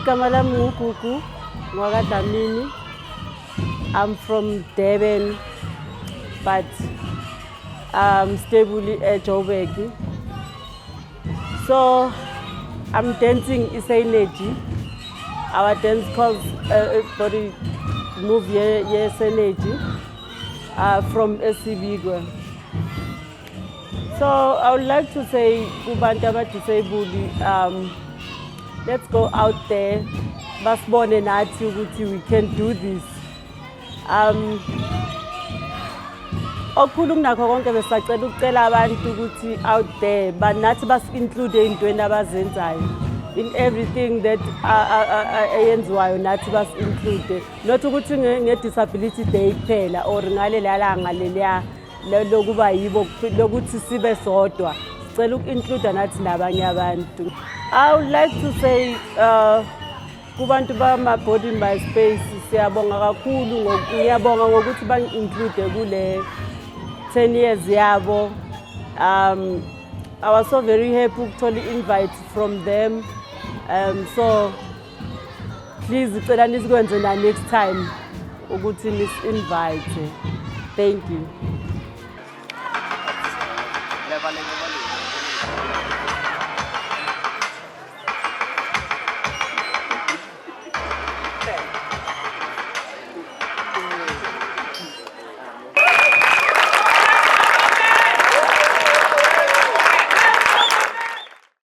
igama lami nguGugu Mwakadlamini. I'm from Durban, but I'm stable at Joburg. So I'm dancing Iseneji. Our dance calls body move Iseneji from SCB. So I would like to say, Kubantaba disabled, let's go out there. Basibone nathi ukuthi we can do this. Okukhulu kunakho konke besacela ukucela abantu ukuthi out there banathi bas-include ey'ntweni abazenzayo. In everything that ayenziwayo nathi bas-include. Not ukuthi nge-disability day kuphela or ngalelela langa leliya lokuba yibo lokuthi sibe sodwa. Sicela uku-include nathi nabanye abantu. I would like to say kubantu bama-Body My Space siyabonga kakhulu ngiyabonga ngokuthi bangi-include kule 10 years yabo. I was so very happy ukuthola i-invite from them. So please ngicela nisikwenze na next time ukuthi nis-invite. Thank you.